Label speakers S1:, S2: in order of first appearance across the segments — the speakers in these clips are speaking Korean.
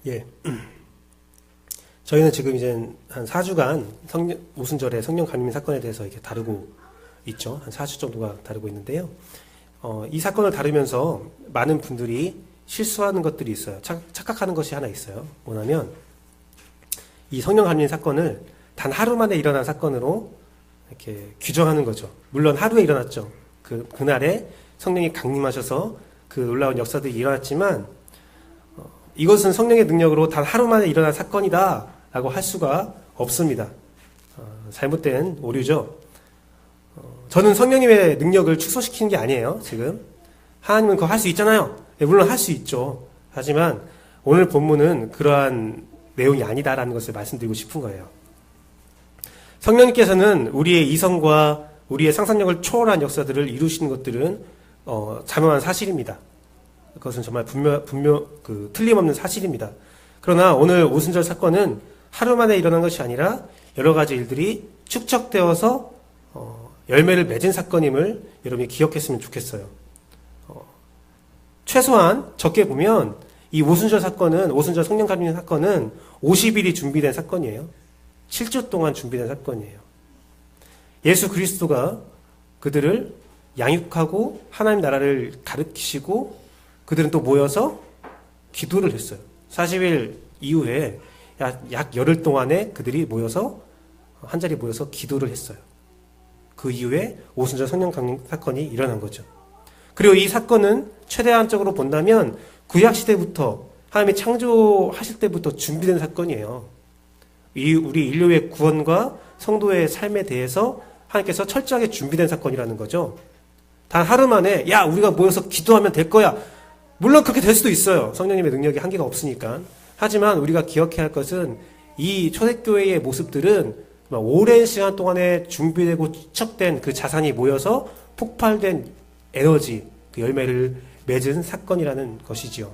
S1: 예. 저희는 지금 이제 한 4주간 오순절의 성령 감림 사건에 대해서 이렇게 다루고 있죠. 한 4주 정도가 다루고 있는데요. 이 사건을 다루면서 많은 분들이 실수하는 것들이 있어요. 착각하는 것이 하나 있어요. 뭐냐면 이 성령 감림 사건을 단 하루 만에 일어난 사건으로 이렇게 규정하는 거죠. 물론 하루에 일어났죠. 그날에 성령이 강림하셔서 그 놀라운 역사들이 일어났지만 이것은 성령의 능력으로 단 하루 만에 일어난 사건이다 라고 할 수가 없습니다. 잘못된 오류죠. 저는 성령님의 능력을 축소시키는 게 아니에요. 지금 하나님은 그거 할 수 있잖아요. 네, 물론 할 수 있죠. 하지만 오늘 본문은 그러한 내용이 아니다라는 것을 말씀드리고 싶은 거예요. 성령님께서는 우리의 이성과 우리의 상상력을 초월한 역사들을 이루시는 것들은 자명한 사실입니다. 그것은 정말 틀림없는 사실입니다. 그러나 오늘 오순절 사건은 하루 만에 일어난 것이 아니라 여러 가지 일들이 축적되어서 열매를 맺은 사건임을 여러분이 기억했으면 좋겠어요. 최소한 적게 보면 이 오순절 성령 감림 사건은 50일이 준비된 사건이에요. 7주 동안 준비된 사건이에요. 예수 그리스도가 그들을 양육하고 하나님 나라를 가르치시고 그들은 또 모여서 기도를 했어요. 40일 이후에 약 열흘 동안에 그들이 모여서 한자리에 모여서 기도를 했어요. 그 이후에 오순절 성령 강림 사건이 일어난 거죠. 그리고 이 사건은 최대한적으로 본다면 구약시대부터 하나님이 창조하실 때부터 준비된 사건이에요. 우리 인류의 구원과 성도의 삶에 대해서 하나님께서 철저하게 준비된 사건이라는 거죠. 단 하루 만에 우리가 모여서 기도하면 될 거야. 물론 그렇게 될 수도 있어요. 성령님의 능력이 한계가 없으니까. 하지만 우리가 기억해야 할 것은 이 초대교회의 모습들은 오랜 시간 동안에 준비되고 축적된 그 자산이 모여서 폭발된 에너지, 그 열매를 맺은 사건이라는 것이지요.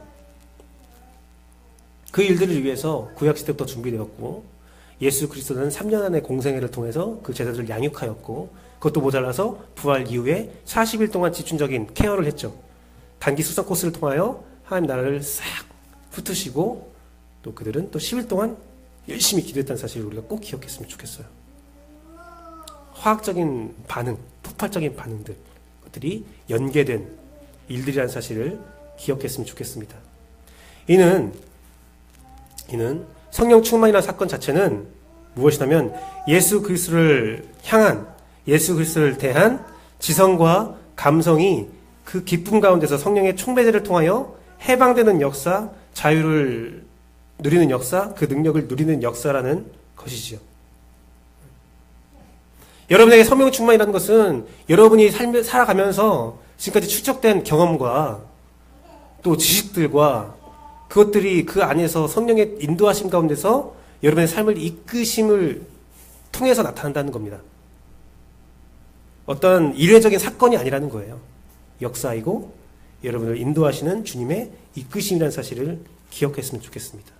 S1: 그 일들을 위해서 구약시대부터 준비되었고 예수 그리스도는 3년 안의 공생애를 통해서 그 제자들을 양육하였고 그것도 모자라서 부활 이후에 40일 동안 집중적인 케어를 했죠. 단기 수상 코스를 통하여 하나님 나라를 싹 훑으시고 또 그들은 또 10일 동안 열심히 기도했다는 사실을 우리가 꼭 기억했으면 좋겠어요. 화학적인 반응, 폭발적인 반응들, 그것들이 연계된 일들이라는 사실을 기억했으면 좋겠습니다. 이는 성령 충만이라는 사건 자체는 무엇이냐면 예수 그리스도를 향한, 예수 그리스도를 대한 지성과 감성이 그 기쁨 가운데서 성령의 총매제를 통하여 해방되는 역사, 자유를 누리는 역사, 그 능력을 누리는 역사라는 것이지요. 여러분에게 성령 충만이라는 것은 여러분이 살아가면서 지금까지 축적된 경험과 또 지식들과 그것들이 그 안에서 성령의 인도하심 가운데서 여러분의 삶을 이끄심을 통해서 나타난다는 겁니다. 어떤 일회적인 사건이 아니라는 거예요. 역사이고 여러분을 인도하시는 주님의 이끄심이라는 사실을 기억했으면 좋겠습니다.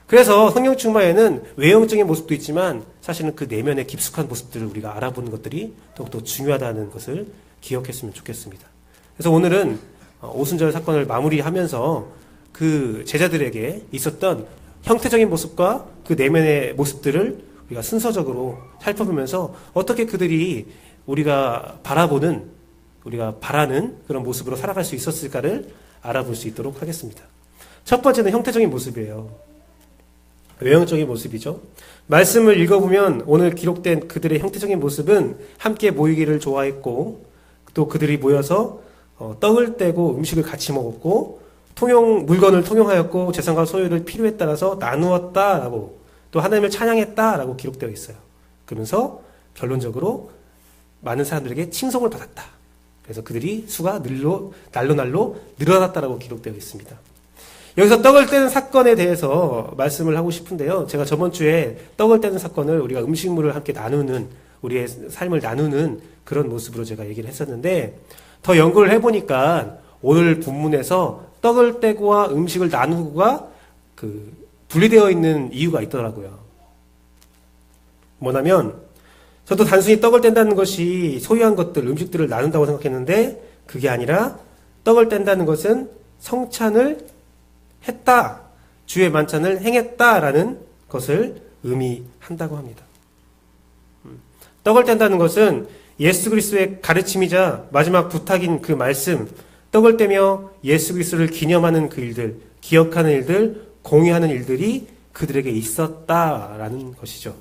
S1: 그래서 성령 충만에는 외형적인 모습도 있지만 사실은 그 내면의 깊숙한 모습들을 우리가 알아보는 것들이 더욱더 중요하다는 것을 기억했으면 좋겠습니다. 그래서 오늘은 오순절 사건을 마무리하면서 그 제자들에게 있었던 형태적인 모습과 그 내면의 모습들을 우리가 순서적으로 살펴보면서 어떻게 그들이 우리가 바라보는, 우리가 바라는 그런 모습으로 살아갈 수 있었을까를 알아볼 수 있도록 하겠습니다. 첫 번째는 형태적인 모습이에요. 외형적인 모습이죠. 말씀을 읽어보면 오늘 기록된 그들의 형태적인 모습은 함께 모이기를 좋아했고 또 그들이 모여서 떡을 떼고 음식을 같이 먹었고 물건을 통용하였고 재산과 소유를 필요에 따라서 나누었다라고 또 하나님을 찬양했다라고 기록되어 있어요. 그러면서 결론적으로 많은 사람들에게 칭송을 받았다. 그래서 그들이 수가 날로 늘어났다라고 기록되어 있습니다. 여기서 떡을 떼는 사건에 대해서 말씀을 하고 싶은데요. 제가 저번 주에 떡을 떼는 사건을 우리가 음식물을 함께 나누는, 우리의 삶을 나누는 그런 모습으로 제가 얘기를 했었는데 더 연구를 해보니까 오늘 본문에서 떡을 떼고와 음식을 나누고가 분리되어 있는 이유가 있더라고요. 뭐냐면 저도 단순히 떡을 뗀다는 것이 소유한 것들, 음식들을 나눈다고 생각했는데 그게 아니라 떡을 뗀다는 것은 성찬을 했다. 주의 만찬을 행했다라는 것을 의미한다고 합니다. 떡을 뗀다는 것은 예수 그리스도의 가르침이자 마지막 부탁인 그 말씀, 떡을 떼며 예수 그리스도를 기념하는 그 일들, 기억하는 일들, 공유하는 일들이 그들에게 있었다라는 것이죠.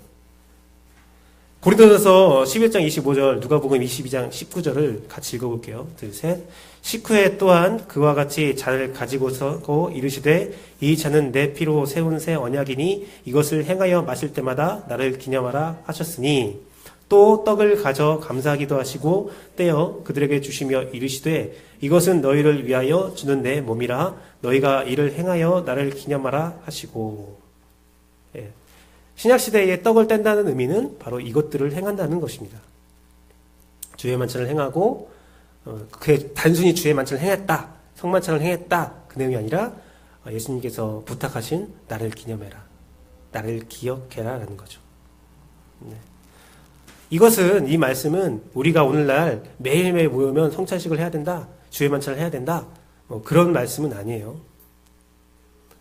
S1: 고린도전서 11장 25절, 누가복음 22장 19절을 같이 읽어볼게요. 둘, 셋. 식후에 또한 그와 같이 잔을 가지고서 이르시되 이 잔은 내 피로 세운 새 언약이니 이것을 행하여 마실 때마다 나를 기념하라 하셨으니 또 떡을 가져 감사하기도 하시고 떼어 그들에게 주시며 이르시되 이것은 너희를 위하여 주는 내 몸이라 너희가 이를 행하여 나를 기념하라 하시고. 예. 신약시대에 떡을 뗀다는 의미는 바로 이것들을 행한다는 것입니다. 주의 만찬을 행하고 그게 단순히 주의 만찬을 행했다, 성만찬을 행했다 그 내용이 아니라 예수님께서 부탁하신 나를 기념해라, 나를 기억해라 라는 거죠. 네. 이것은, 이 말씀은 우리가 오늘날 매일매일 모이면 성찬식을 해야 된다, 주의 만찬을 해야 된다, 그런 말씀은 아니에요.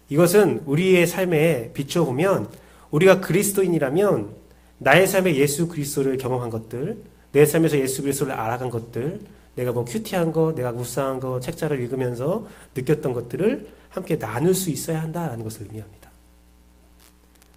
S1: 이것은 우리의 삶에 비춰보면 우리가 그리스도인이라면 나의 삶에 예수 그리스도를 경험한 것들, 내 삶에서 예수 그리스도를 알아간 것들, 내가 뭐 큐티한 거, 내가 묵상한 거, 책자를 읽으면서 느꼈던 것들을 함께 나눌 수 있어야 한다는 것을 의미합니다.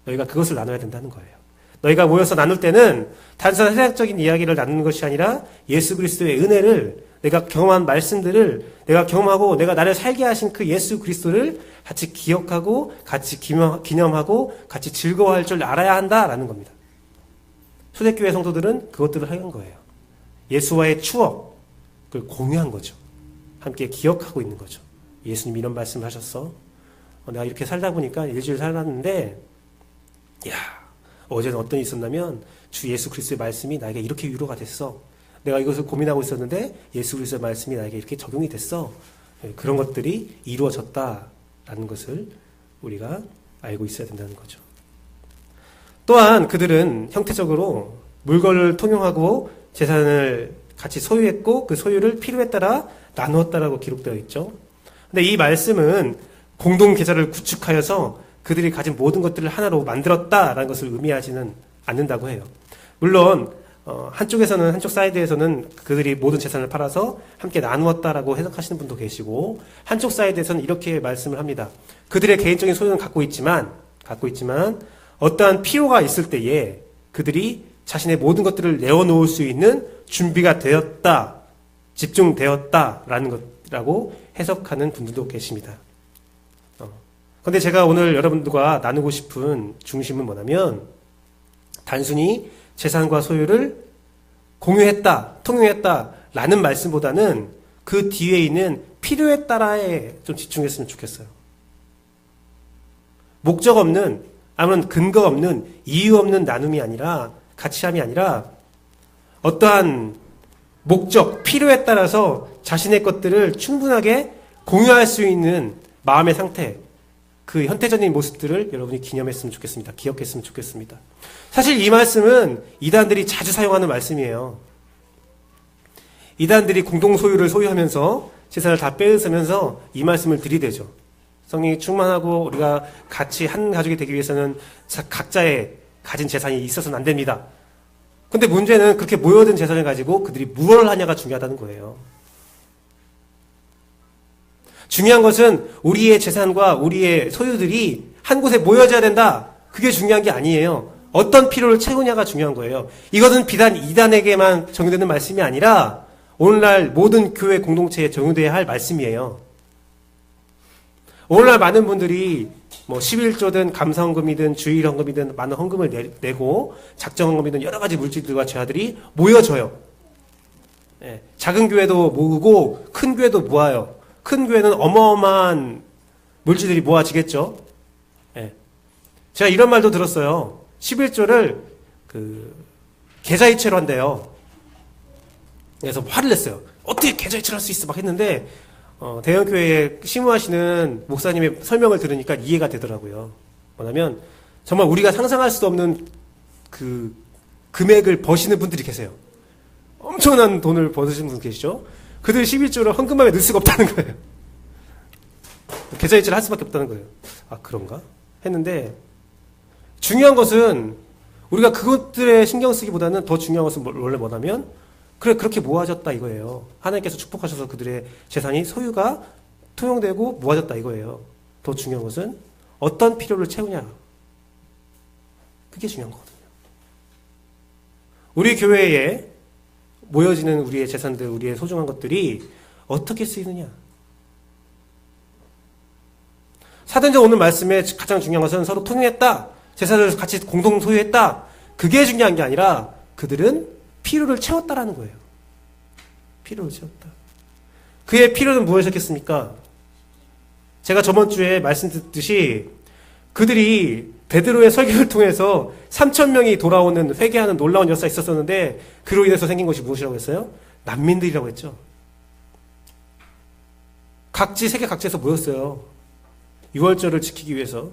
S1: 너희가 그것을 나눠야 된다는 거예요. 너희가 모여서 나눌 때는 단순한 세상적인 이야기를 나누는 것이 아니라 예수 그리스도의 은혜를, 내가 경험한 말씀들을, 내가 경험하고 내가 나를 살게 하신 그 예수 그리스도를 같이 기억하고 같이 기념하고 같이 즐거워할 줄 알아야 한다라는 겁니다. 초대교회 성도들은 그것들을 한 거예요. 예수와의 추억을 공유한 거죠. 함께 기억하고 있는 거죠. 예수님 이런 말씀을 하셨어. 내가 이렇게 살다 보니까 일주일 살았는데 어제는 어떤 일이 있었냐면 주 예수 그리스도의 말씀이 나에게 이렇게 위로가 됐어. 내가 이것을 고민하고 있었는데 예수 그리스도의 말씀이 나에게 이렇게 적용이 됐어. 그런 것들이 이루어졌다라는 것을 우리가 알고 있어야 된다는 거죠. 또한 그들은 형태적으로 물건을 통용하고 재산을 같이 소유했고 그 소유를 필요에 따라 나누었다라고 기록되어 있죠. 근데 이 말씀은 공동 계좌를 구축하여서 그들이 가진 모든 것들을 하나로 만들었다라는 것을 의미하지는 않는다고 해요. 물론 한쪽 사이드에서는 그들이 모든 재산을 팔아서 함께 나누었다라고 해석하시는 분도 계시고, 한쪽 사이드에서는 이렇게 말씀을 합니다. 그들의 개인적인 소유는 갖고 있지만 어떠한 필요가 있을 때에 그들이 자신의 모든 것들을 내어놓을 수 있는 준비가 되었다, 집중되었다라는 것이라고 해석하는 분들도 계십니다. 그런데 제가 오늘 여러분들과 나누고 싶은 중심은 뭐냐면, 단순히 재산과 소유를 공유했다, 통용했다 라는 말씀보다는 그 뒤에 있는 필요에 따라에 좀 집중했으면 좋겠어요. 목적 없는, 아무런 근거 없는, 이유 없는 나눔이 아니라, 같이함이 아니라 어떠한 목적, 필요에 따라서 자신의 것들을 충분하게 공유할 수 있는 마음의 상태, 그 현태적인 모습들을 여러분이 기념했으면 좋겠습니다. 기억했으면 좋겠습니다. 사실 이 말씀은 이단들이 자주 사용하는 말씀이에요. 이단들이 공동소유를 소유하면서 재산을 다 빼앗으면서 이 말씀을 들이대죠. 성령이 충만하고 우리가 같이 한 가족이 되기 위해서는 각자의 가진 재산이 있어서는 안 됩니다. 근데 문제는 그렇게 모여든 재산을 가지고 그들이 무엇을 하냐가 중요하다는 거예요. 중요한 것은 우리의 재산과 우리의 소유들이 한 곳에 모여져야 된다. 그게 중요한 게 아니에요. 어떤 필요를 채우냐가 중요한 거예요. 이것은 비단 이단에게만 적용되는 말씀이 아니라 오늘날 모든 교회 공동체에 적용되어야 할 말씀이에요. 오늘날 많은 분들이 11조든 감사헌금이든 주일헌금이든 많은 헌금을 내고 작정헌금이든 여러 가지 물질들과 재화들이 모여져요. 작은 교회도 모으고 큰 교회도 모아요. 큰 교회는 어마어마한 물질들이 모아지겠죠. 제가 이런 말도 들었어요. 11조를 계좌이체로 한대요. 그래서 화를 냈어요. 어떻게 계좌이체를 할 수 있어? 막 했는데 대형교회에 심무하시는 목사님의 설명을 들으니까 이해가 되더라고요. 뭐냐면 정말 우리가 상상할 수 없는 그 금액을 버시는 분들이 계세요. 엄청난 돈을 버시는 분 계시죠? 그들 11조를 헌금함에 넣을 수가 없다는 거예요. 계좌이체를 할 수밖에 없다는 거예요. 아, 그런가? 했는데 중요한 것은 우리가 그것들에 신경 쓰기보다는 더 중요한 것은 원래 뭐냐면 그래 그렇게 모아졌다 이거예요. 하나님께서 축복하셔서 그들의 재산이 소유가 통용되고 모아졌다 이거예요. 더 중요한 것은 어떤 필요를 채우냐. 그게 중요한 거거든요. 우리 교회에 모여지는 우리의 재산들, 우리의 소중한 것들이 어떻게 쓰이느냐. 사도행전 오늘 말씀에 가장 중요한 것은 서로 통용했다. 재산을 같이 공동 소유했다. 그게 중요한 게 아니라 그들은 필요를 채웠다라는 거예요. 필요를 채웠다. 그의 필요는 무엇이었겠습니까? 제가 저번 주에 말씀드렸듯이 그들이 베드로의 설교를 통해서 3,000명이 돌아오는 회개하는 놀라운 역사가 있었었는데 그로 인해서 생긴 것이 무엇이라고 했어요? 난민들이라고 했죠. 세계 각지에서 모였어요. 유월절을 지키기 위해서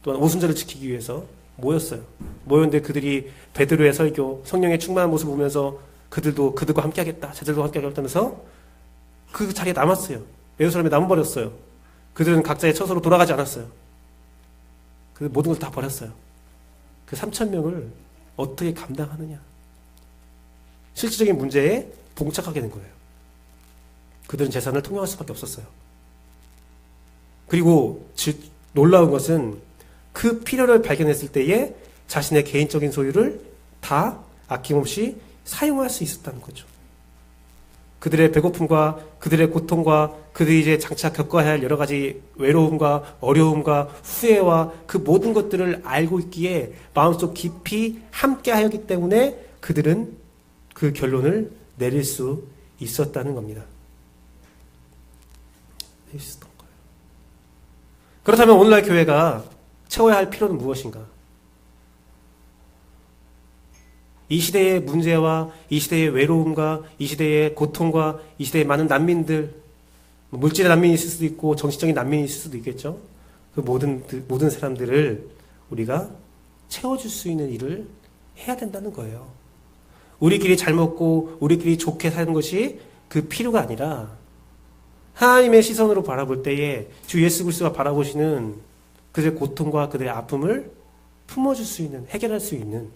S1: 또한 오순절을 지키기 위해서 모였어요. 모였는데 그들이 베드로의 설교, 성령의 충만한 모습을 보면서 그들도 그들과 함께하겠다, 쟤들도 함께하겠다면서 그 자리에 남았어요. 예루살렘에 남아버렸어요. 그들은 각자의 처소로 돌아가지 않았어요. 그 모든 걸 다 버렸어요. 그 3,000명을 어떻게 감당하느냐. 실질적인 문제에 봉착하게 된 거예요. 그들은 재산을 통용할 수밖에 없었어요. 그리고 놀라운 것은 그 필요를 발견했을 때에 자신의 개인적인 소유를 다 아낌없이 사용할 수 있었다는 거죠. 그들의 배고픔과 그들의 고통과 그들이 이제 장차 겪어야 할 여러 가지 외로움과 어려움과 후회와 그 모든 것들을 알고 있기에 마음속 깊이 함께하였기 때문에 그들은 그 결론을 내릴 수 있었다는 겁니다. 내릴 수 있었던 거예요. 그렇다면 오늘날 교회가 채워야 할 필요는 무엇인가? 이 시대의 문제와 이 시대의 외로움과 이 시대의 고통과 이 시대의 많은 난민들, 물질의 난민이 있을 수도 있고 정신적인 난민이 있을 수도 있겠죠. 그 모든 사람들을 우리가 채워줄 수 있는 일을 해야 된다는 거예요. 우리끼리 잘 먹고 우리끼리 좋게 사는 것이 그 필요가 아니라 하나님의 시선으로 바라볼 때에 주 예수 그리스도가 바라보시는 그들의 고통과 그들의 아픔을 품어줄 수 있는, 해결할 수 있는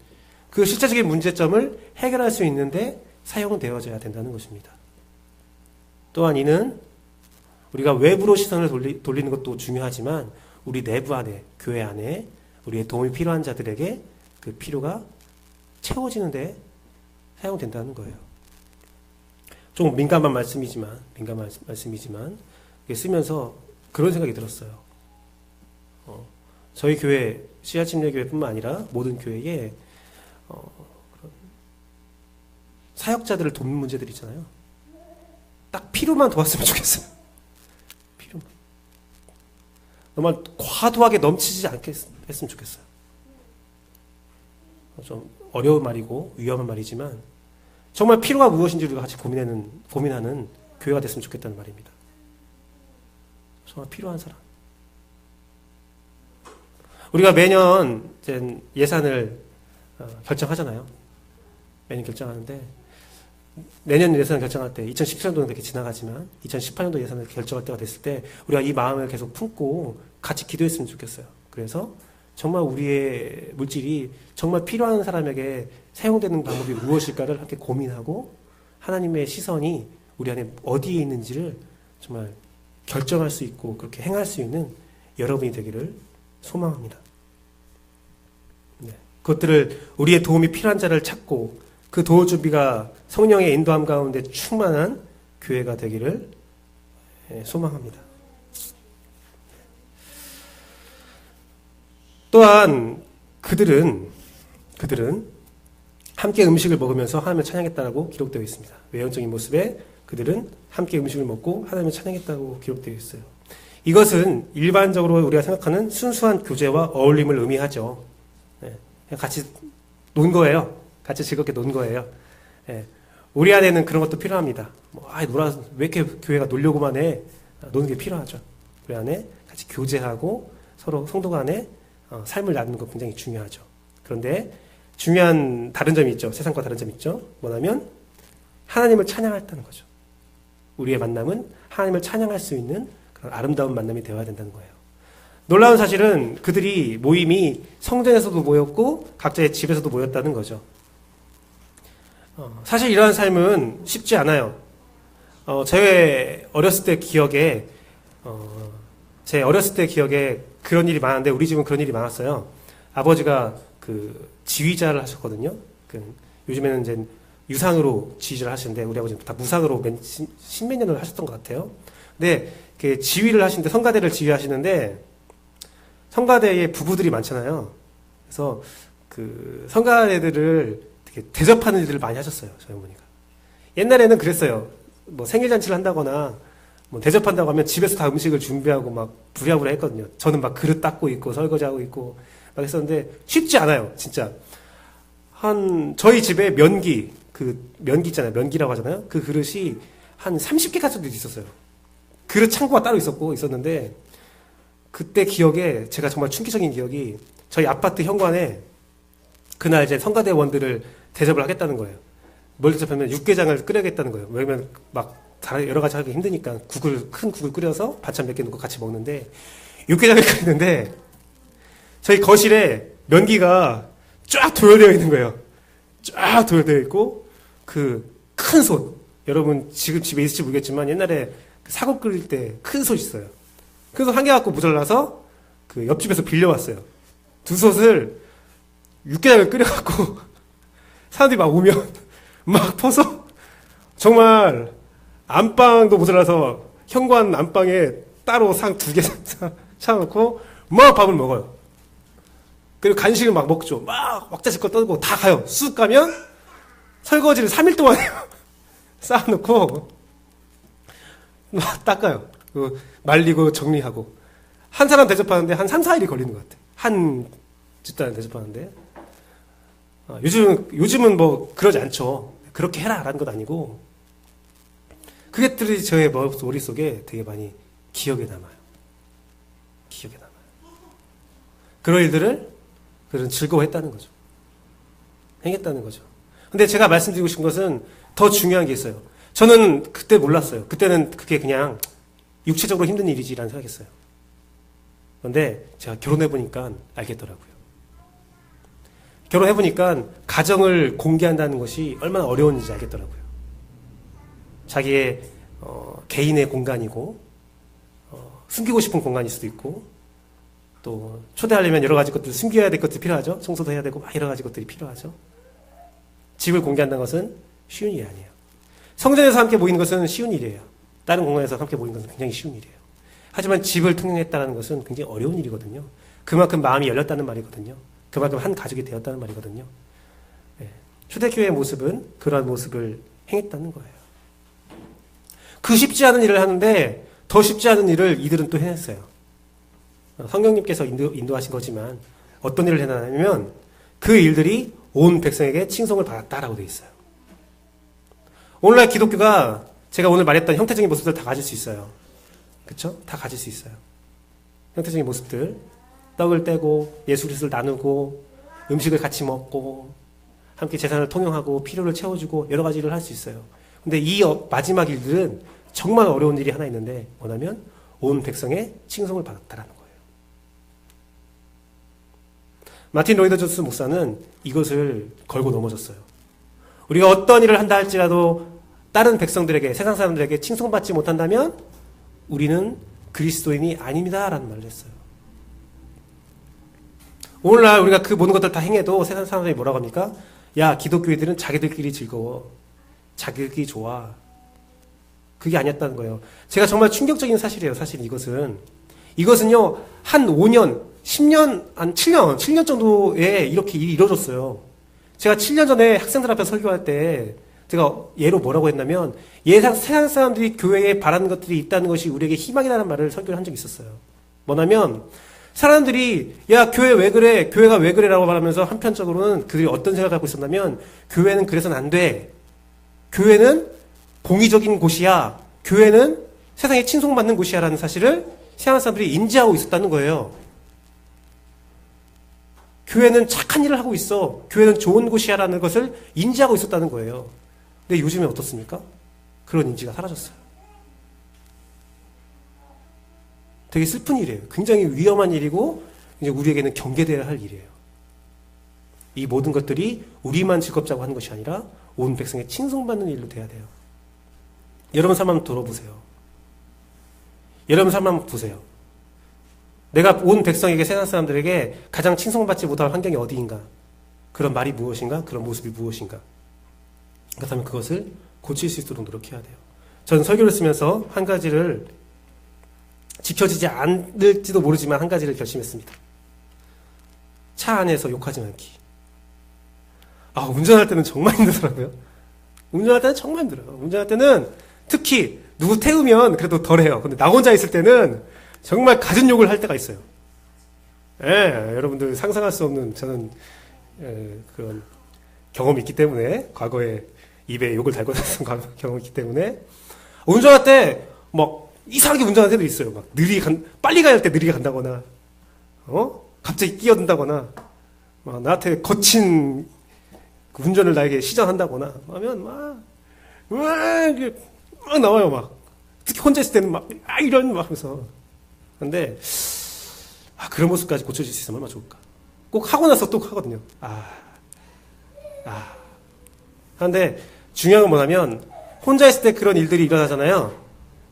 S1: 그 실제적인 문제점을 해결할 수 있는데 사용되어져야 된다는 것입니다. 또한 이는 우리가 외부로 시선을 돌리는 것도 중요하지만 우리 내부 안에, 교회 안에 우리의 도움이 필요한 자들에게 그 필요가 채워지는데 사용된다는 거예요. 좀 민감한 말씀이지만 이게 쓰면서 그런 생각이 들었어요. 저희 교회, 씨앗침례교회뿐만 아니라 모든 교회에 그런 사역자들을 돕는 문제들이 있잖아요. 딱 필요만 도왔으면 좋겠어요. 필요만. 정말 과도하게 넘치지 않게 했으면 좋겠어요. 좀 어려운 말이고 위험한 말이지만 정말 필요가 무엇인지 우리가 같이 고민하는 교회가 됐으면 좋겠다는 말입니다. 정말 필요한 사람. 우리가 매년 예산을 결정하잖아요. 매년 결정하는데 내년 예산을 결정할 때 2017년도는 이렇게 지나가지만 2018년도 예산을 결정할 때가 됐을 때 우리가 이 마음을 계속 품고 같이 기도했으면 좋겠어요. 그래서 정말 우리의 물질이 정말 필요한 사람에게 사용되는 방법이 무엇일까를 함께 고민하고 하나님의 시선이 우리 안에 어디에 있는지를 정말 결정할 수 있고 그렇게 행할 수 있는 여러분이 되기를 소망합니다. 네. 그것들을 우리의 도움이 필요한 자를 찾고 그 도울 준비가 성령의 인도함 가운데 충만한 교회가 되기를 소망합니다. 또한 그들은 함께 음식을 먹으면서 하나님을 찬양했다고 기록되어 있습니다. 외형적인 모습에 그들은 함께 음식을 먹고 하나님을 찬양했다고 기록되어 있어요. 이것은 일반적으로 우리가 생각하는 순수한 교제와 어울림을 의미하죠. 그냥 같이 논 거예요. 같이 즐겁게 논 거예요. 우리 안에는 그런 것도 필요합니다. 왜 이렇게 교회가 놀려고만 해? 노는 게 필요하죠. 우리 안에 같이 교제하고 서로 성도 간에 삶을 나누는 거 굉장히 중요하죠. 그런데 중요한 다른 점이 있죠. 세상과 다른 점이 있죠. 뭐냐면 하나님을 찬양했다는 거죠. 우리의 만남은 하나님을 찬양할 수 있는 그런 아름다운 만남이 되어야 된다는 거예요. 놀라운 사실은 그들이 모임이 성전에서도 모였고 각자의 집에서도 모였다는 거죠. 사실 이러한 삶은 쉽지 않아요. 제 어렸을 때 기억에 그런 일이 많은데 우리 집은 그런 일이 많았어요. 아버지가 그 지휘자를 하셨거든요. 요즘에는 이제 유상으로 지휘자를 하시는데 우리 아버지는 다 무상으로 십몇 년을 하셨던 것 같아요. 근데 그 지휘를 하시는데 성가대를 지휘하시는데 성가대에 부부들이 많잖아요. 그래서 그 성가대들을 되게 대접하는 일들을 많이 하셨어요. 저희 어머니가. 옛날에는 그랬어요. 뭐 생일잔치를 한다거나 뭐 대접한다고 하면 집에서 다 음식을 준비하고 막 부랴부랴 했거든요. 저는 막 그릇 닦고 있고 설거지하고 있고 막 했었는데 쉽지 않아요. 진짜. 저희 집에 면기 있잖아요. 면기라고 하잖아요. 그 그릇이 한 30개 정도 있었어요. 그릇 창고가 따로 있었는데 그때 기억에 제가 정말 충격적인 기억이 저희 아파트 현관에 그날 이제 성가대원들을 대접을 하겠다는 거예요. 뭘 대접하면 육개장을 끓여야겠다는 거예요. 왜냐면 막 여러 가지 하기 힘드니까 큰 국을 끓여서 반찬 몇 개 넣고 같이 먹는데 육개장을 끓이는데 저희 거실에 면기가 쫙 도열되어 있는 거예요. 쫙 도열되어 있고 그 큰 솥, 여러분 지금 집에 있을지 모르겠지만 옛날에 사골 끓일 때 큰 솥 있어요. 그래서 한 개 갖고 모자라서 그 옆집에서 빌려왔어요. 두 솥을 육개장을 끓여갖고 사람들이 막 오면 막 퍼서 정말 안방도 모자라서 현관 안방에 따로 상 2개 차놓고 막 밥을 먹어요. 그리고 간식을 막 먹죠. 막 왁자지껄 떠들고 다 가요. 쑥 가면 설거지를 3일 동안 해요. 쌓아놓고 막 닦아요. 말리고 정리하고. 한 사람 대접하는데 한 3, 4일이 걸리는 것 같아요. 한 집단 대접하는데. 요즘은 뭐 그러지 않죠. 그렇게 해라 라는 건 아니고 그것들이 저의 머릿속에 되게 많이 기억에 남아요. 기억에 남아요. 그런 일들을 그들은 즐거워했다는 거죠. 행했다는 거죠. 근데 제가 말씀드리고 싶은 것은 더 중요한 게 있어요. 저는 그때 몰랐어요. 그때는 그게 그냥 육체적으로 힘든 일이지라는 생각했어요. 그런데 제가 결혼해보니까 알겠더라고요. 결혼해보니까 가정을 공개한다는 것이 얼마나 어려운지 알겠더라고요. 자기의 개인의 공간이고 숨기고 싶은 공간일 수도 있고 또 초대하려면 여러 가지 것들 숨겨야 될 것들이 필요하죠. 청소도 해야 되고 막 여러 가지 것들이 필요하죠. 집을 공개한다는 것은 쉬운 일이 아니에요. 성전에서 함께 모이는 것은 쉬운 일이에요. 다른 공간에서 함께 모이는 것은 굉장히 쉬운 일이에요. 하지만 집을 통행했다는 것은 굉장히 어려운 일이거든요. 그만큼 마음이 열렸다는 말이거든요. 그만큼 한 가족이 되었다는 말이거든요. 네. 초대교회의 모습은 그러한 모습을 행했다는 거예요. 그 쉽지 않은 일을 하는데 더 쉽지 않은 일을 이들은 또 해냈어요. 성령님께서 인도하신 거지만 어떤 일을 해놨냐면 그 일들이 온 백성에게 칭송을 받았다라고 되어 있어요. 오늘날 기독교가 제가 오늘 말했던 형태적인 모습들 다 가질 수 있어요. 그렇죠? 다 가질 수 있어요. 형태적인 모습들. 떡을 떼고 예수 그리스도를 나누고 음식을 같이 먹고 함께 재산을 통용하고 필요를 채워주고 여러 가지 일을 할 수 있어요. 근데 이 마지막 일들은 정말 어려운 일이 하나 있는데 뭐냐면 온 백성의 칭송을 받았다라는 거예요. 마틴 로이더 존스 목사는 이것을 걸고 넘어졌어요. 우리가 어떤 일을 한다 할지라도 다른 백성들에게 세상 사람들에게 칭송받지 못한다면 우리는 그리스도인이 아닙니다라는 말을 했어요. 오늘날 우리가 그 모든 것들 다 행해도 세상 사람들이 뭐라고 합니까? 야, 기독교인들은 자기들끼리 즐거워. 자기들끼리 좋아. 그게 아니었다는 거예요. 제가 정말 충격적인 사실이에요. 사실 이것은요, 한 5년, 10년, 한 7년 정도에 이렇게 일이 이루어졌어요. 제가 7년 전에 학생들 앞에 설교할 때 제가 예로 뭐라고 했냐면 세상 사람들이 교회에 바라는 것들이 있다는 것이 우리에게 희망이라는 말을 설교를 한 적이 있었어요. 뭐냐면 사람들이 야 교회 왜 그래? 교회가 왜 그래? 라고 말하면서 한편적으로는 그들이 어떤 생각을 갖고 있었냐면 교회는 그래서는 안 돼. 교회는 공의적인 곳이야. 교회는 세상에 칭송받는 곳이야 라는 사실을 세상 사람들이 인지하고 있었다는 거예요. 교회는 착한 일을 하고 있어. 교회는 좋은 곳이야 라는 것을 인지하고 있었다는 거예요. 근데 요즘에 어떻습니까? 그런 인지가 사라졌어요. 되게 슬픈 일이에요. 굉장히 위험한 일이고 이제 우리에게는 경계되어야 할 일이에요. 이 모든 것들이 우리만 즐겁자고 하는 것이 아니라 온 백성의 칭송받는 일로 돼야 돼요. 여러분 삶 한번 돌아보세요. 여러분 삶 한번 보세요. 내가 온 백성에게, 세상 사람들에게 가장 칭송받지 못할 환경이 어디인가? 그런 말이 무엇인가? 그런 모습이 무엇인가? 그렇다면 그것을 고칠 수 있도록 노력해야 돼요. 저는 설교를 쓰면서 한 가지를 지켜지지 않을지도 모르지만 한 가지를 결심했습니다. 차 안에서 욕하지 않기. 운전할 때는 정말 힘들더라고요. 운전할 때는 정말 힘들어요. 운전할 때는 특히 누구 태우면 그래도 덜해요. 근데 나 혼자 있을 때는 정말 갖은 욕을 할 때가 있어요. 여러분들 상상할 수 없는 저는 그런 경험이 있기 때문에, 과거에 입에 욕을 달고 다녔던 경험이 있기 때문에, 운전할 때 막 이상하게 운전할 때도 있어요. 막 빨리 가야 할 때 느리게 간다거나, 갑자기 끼어든다거나, 막 나한테 거친 그 운전을 나에게 시전한다거나 하면 막 나와요. 막 특히 혼자 있을 때는 막 이런 막 하면서. 근데 그런 모습까지 고쳐질 수 있으면 얼마나 좋을까. 꼭 하고 나서 또 하거든요. 그런데 중요한 건 뭐냐면, 혼자 있을 때 그런 일들이 일어나잖아요.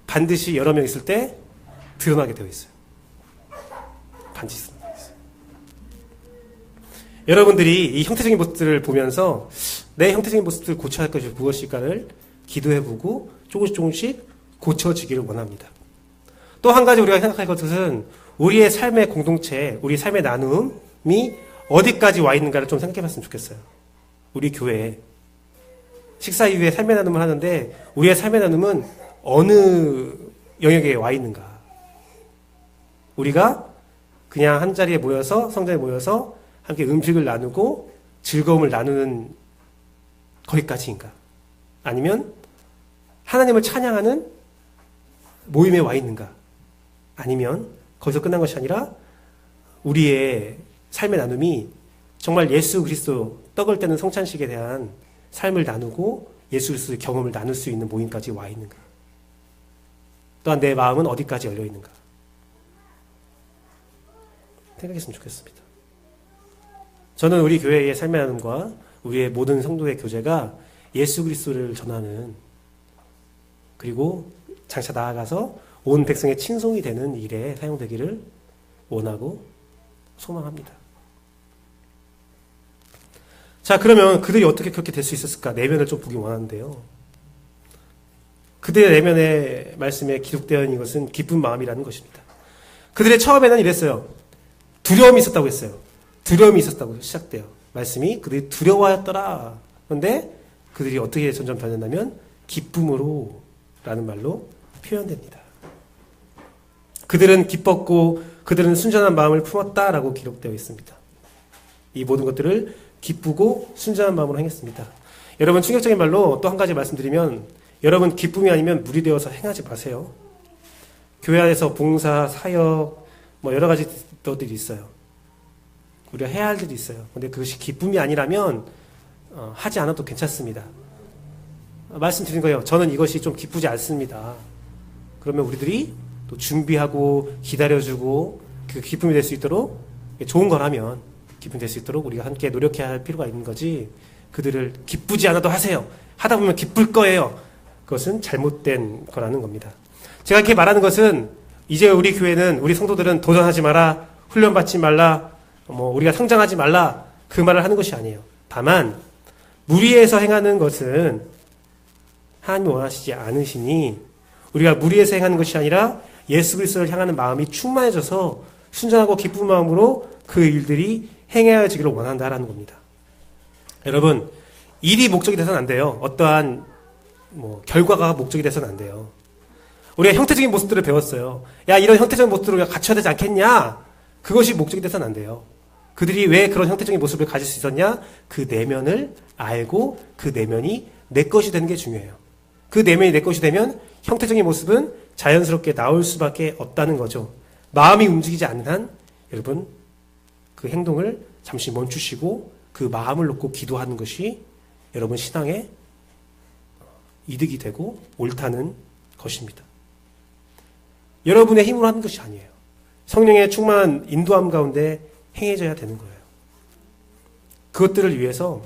S1: 반드시 여러 명 있을 때 드러나게 되어 있어요. 반드시 드러나게 있어요. 여러분들이 이 형태적인 모습들을 보면서 내 형태적인 모습들을 고쳐야 할 것이 무엇일까를 기도해보고 조금씩 고쳐지기를 원합니다. 또 한 가지 우리가 생각할 것은 우리의 삶의 공동체, 우리 삶의 나눔이 어디까지 와 있는가를 좀 생각해봤으면 좋겠어요. 우리 교회에 식사 이후에 삶의 나눔을 하는데 우리의 삶의 나눔은 어느 영역에 와 있는가? 우리가 그냥 한 자리에 모여서, 성전에 모여서 함께 음식을 나누고 즐거움을 나누는 거기까지인가? 아니면 하나님을 찬양하는 모임에 와 있는가? 아니면 거기서 끝난 것이 아니라 우리의 삶의 나눔이 정말 예수 그리스도 떡을 떼는 성찬식에 대한 삶을 나누고 예수 그리스도의 경험을 나눌 수 있는 모임까지 와 있는가? 또한 내 마음은 어디까지 열려 있는가? 생각했으면 좋겠습니다. 저는 우리 교회의 삶의 나눔과 우리의 모든 성도의 교제가 예수 그리스도를 전하는, 그리고 장차 나아가서 온 백성의 친송이 되는 일에 사용되기를 원하고 소망합니다. 자, 그러면 그들이 어떻게 그렇게 될 수 있었을까? 내면을 좀 보기 원하는데요. 그들의 내면의 말씀에 기록되어 있는 것은 기쁜 마음이라는 것입니다. 그들의 처음에는 이랬어요. 두려움이 있었다고 했어요. 두려움이 있었다고 시작돼요. 말씀이 그들이 두려워하였더라. 그런데 그들이 어떻게 점점 변했냐면 기쁨으로 라는 말로 표현됩니다. 그들은 기뻤고 그들은 순전한 마음을 품었다라고 기록되어 있습니다. 이 모든 것들을 기쁘고 순전한 마음으로 행했습니다. 여러분, 충격적인 말로 또 한 가지 말씀드리면, 여러분 기쁨이 아니면 물이 되어서 행하지 마세요. 교회 안에서 봉사, 사역, 여러 가지 것들이 있어요. 우리가 해야 할 일이 있어요. 근데 그것이 기쁨이 아니라면 하지 않아도 괜찮습니다. 말씀드린 거예요. 저는 이것이 좀 기쁘지 않습니다. 그러면 우리들이 또 준비하고 기다려주고 그 기쁨이 될 수 있도록, 좋은 거라면 기쁨이 될 수 있도록 우리가 함께 노력해야 할 필요가 있는 거지, 그들을 기쁘지 않아도 하세요, 하다 보면 기쁠 거예요, 그것은 잘못된 거라는 겁니다. 제가 이렇게 말하는 것은 이제 우리 교회는, 우리 성도들은 도전하지 마라, 훈련받지 말라, 우리가 성장하지 말라, 그 말을 하는 것이 아니에요. 다만 무리해서 행하는 것은 하나님이 원하시지 않으시니 우리가 무리해서 행하는 것이 아니라 예수 그리스도를 향하는 마음이 충만해져서 순전하고 기쁜 마음으로 그 일들이 행해지기를 원한다라는 겁니다. 여러분, 일이 목적이 돼서는 안 돼요. 어떠한 결과가 목적이 돼서는 안 돼요. 우리가 형태적인 모습들을 배웠어요. 야, 이런 형태적인 모습들을 우리가 갖춰야 되지 않겠냐? 그것이 목적이 돼서는 안 돼요. 그들이 왜 그런 형태적인 모습을 가질 수 있었냐? 그 내면을 알고 그 내면이 내 것이 되는 게 중요해요. 그 내면이 내 것이 되면 형태적인 모습은 자연스럽게 나올 수밖에 없다는 거죠. 마음이 움직이지 않는 한 여러분, 그 행동을 잠시 멈추시고 그 마음을 놓고 기도하는 것이 여러분 신앙에 이득이 되고 옳다는 것입니다. 여러분의 힘으로 하는 것이 아니에요. 성령의 충만한 인도함 가운데 행해져야 되는 거예요. 그것들을 위해서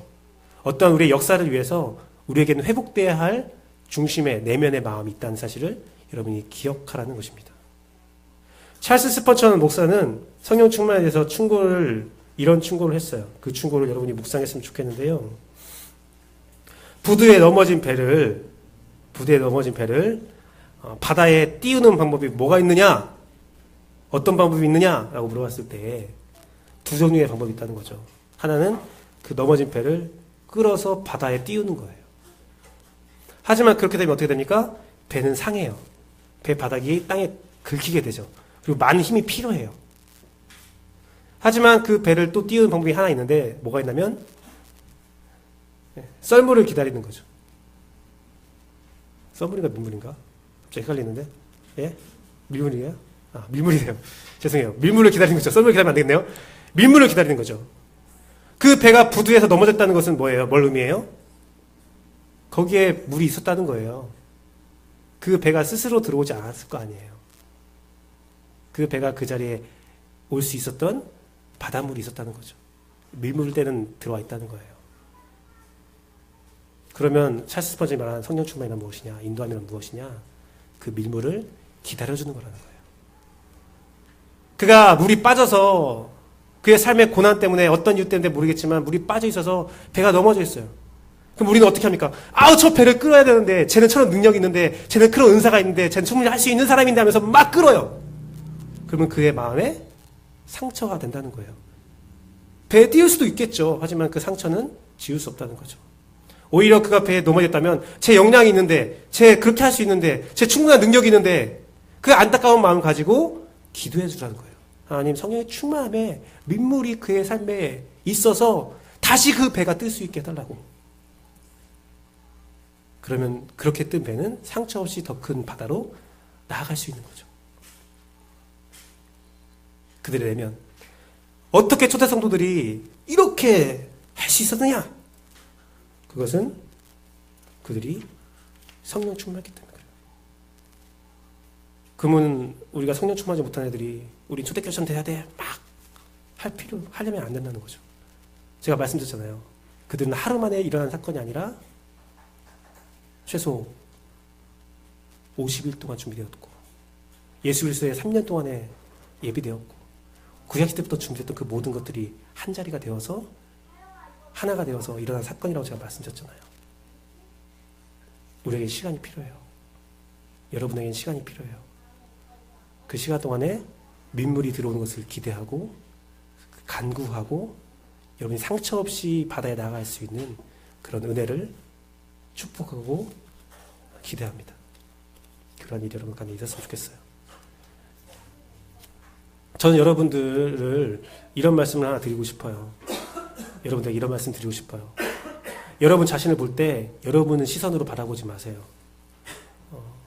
S1: 어떤 우리의 역사를 위해서 우리에게는 회복돼야 할 중심의 내면의 마음이 있다는 사실을 여러분이 기억하라는 것입니다. 찰스 스퍼천 목사는 성령 충만에 대해서 이런 충고를 했어요. 그 충고를 여러분이 묵상했으면 좋겠는데요. 부두에 넘어진 배를 바다에 띄우는 방법이 뭐가 있느냐? 어떤 방법이 있느냐라고 물어봤을 때 두 종류의 방법이 있다는 거죠. 하나는 그 넘어진 배를 끌어서 바다에 띄우는 거예요. 하지만 그렇게 되면 어떻게 됩니까? 배는 상해요. 배 바닥이 땅에 긁히게 되죠. 그리고 많은 힘이 필요해요. 하지만 그 배를 또 띄우는 방법이 하나 있는데 뭐가 있냐면 썰물을 기다리는 거죠. 썰물인가 밀물인가? 갑자기 헷갈리는데? 예? 밀물이에요? 아, 밀물이네요. 죄송해요. 밀물을 기다리는 거죠. 썰물을 기다리면 안 되겠네요. 밀물을 기다리는 거죠. 그 배가 부두에서 넘어졌다는 것은 뭐예요? 뭘 의미해요? 거기에 물이 있었다는 거예요. 그 배가 스스로 들어오지 않았을 거 아니에요. 그 배가 그 자리에 올 수 있었던 바닷물이 있었다는 거죠. 밀물대는 들어와 있다는 거예요. 그러면 찰스 스퍼전이 말하는 성령 충만이란 무엇이냐, 인도함이란 무엇이냐, 그 밀물을 기다려주는 거라는 거예요. 그가 물이 빠져서 그의 삶의 고난 때문에 어떤 이유 때문에 모르겠지만 물이 빠져 있어서 배가 넘어져 있어요. 그럼 우리는 어떻게 합니까? 저 배를 끌어야 되는데, 쟤는 저런 능력이 있는데, 쟤는 그런 은사가 있는데, 쟤는 충분히 할 수 있는 사람인데 하면서 막 끌어요. 그러면 그의 마음에 상처가 된다는 거예요. 배에 띄울 수도 있겠죠. 하지만 그 상처는 지울 수 없다는 거죠. 오히려 그가 배에 넘어졌다면 제 역량이 있는데, 제 그렇게 할 수 있는데, 제 충분한 능력이 있는데 그 안타까운 마음을 가지고 기도해 주라는 거예요. 하나님, 성령의 충만함에 민물이 그의 삶에 있어서 다시 그 배가 뜰 수 있게 해달라고. 그러면 그렇게 뜬 배는 상처 없이 더 큰 바다로 나아갈 수 있는 거죠. 그들의 내면. 어떻게 초대 성도들이 이렇게 할 수 있었느냐? 그것은 그들이 성령 충만했기 때문에 그래요. 그러면 우리가 성령 충만하지 못한 애들이 우리 초대교회처럼 돼야 돼. 막 하려면 안 된다는 거죠. 제가 말씀드렸잖아요. 그들은 하루 만에 일어난 사건이 아니라 최소 50일 동안 준비되었고 예수 그리스도의 3년 동안에 예비되었고 구약 시대부터 준비됐던 그 모든 것들이 한 자리가 되어서 하나가 되어서 일어난 사건이라고 제가 말씀드렸잖아요. 우리에게 시간이 필요해요. 여러분에게는 시간이 필요해요. 그 시간 동안에 민물이 들어오는 것을 기대하고 간구하고 여러분이 상처 없이 바다에 나갈 수 있는 그런 은혜를 축복하고 기대합니다. 그런 일이 여러분 가운데 있었으면 좋겠어요. 저는 여러분들을 이런 말씀을 하나 드리고 싶어요. 여러분들에게 이런 말씀 드리고 싶어요. 여러분 자신을 볼 때 여러분은 시선으로 바라보지 마세요.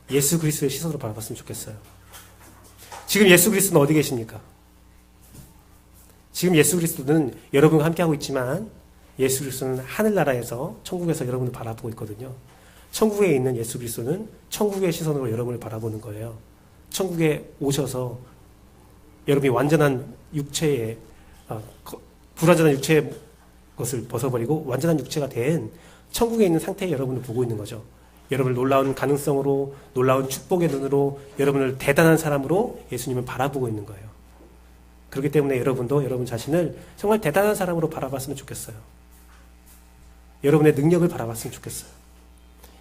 S1: 예수 그리스도의 시선으로 바라봤으면 좋겠어요. 지금 예수 그리스도는 어디 계십니까? 지금 예수 그리스도는 여러분과 함께하고 있지만 예수 그리스도는 하늘나라에서 천국에서 여러분을 바라보고 있거든요. 천국에 있는 예수 그리스도는 천국의 시선으로 여러분을 바라보는 거예요. 천국에 오셔서 여러분이 완전한 육체의 불완전한 육체의 것을 벗어버리고 완전한 육체가 된 천국에 있는 상태의 여러분을 보고 있는 거죠. 여러분을 놀라운 가능성으로, 놀라운 축복의 눈으로, 여러분을 대단한 사람으로 예수님은 바라보고 있는 거예요. 그렇기 때문에 여러분도 여러분 자신을 정말 대단한 사람으로 바라봤으면 좋겠어요. 여러분의 능력을 바라봤으면 좋겠어요.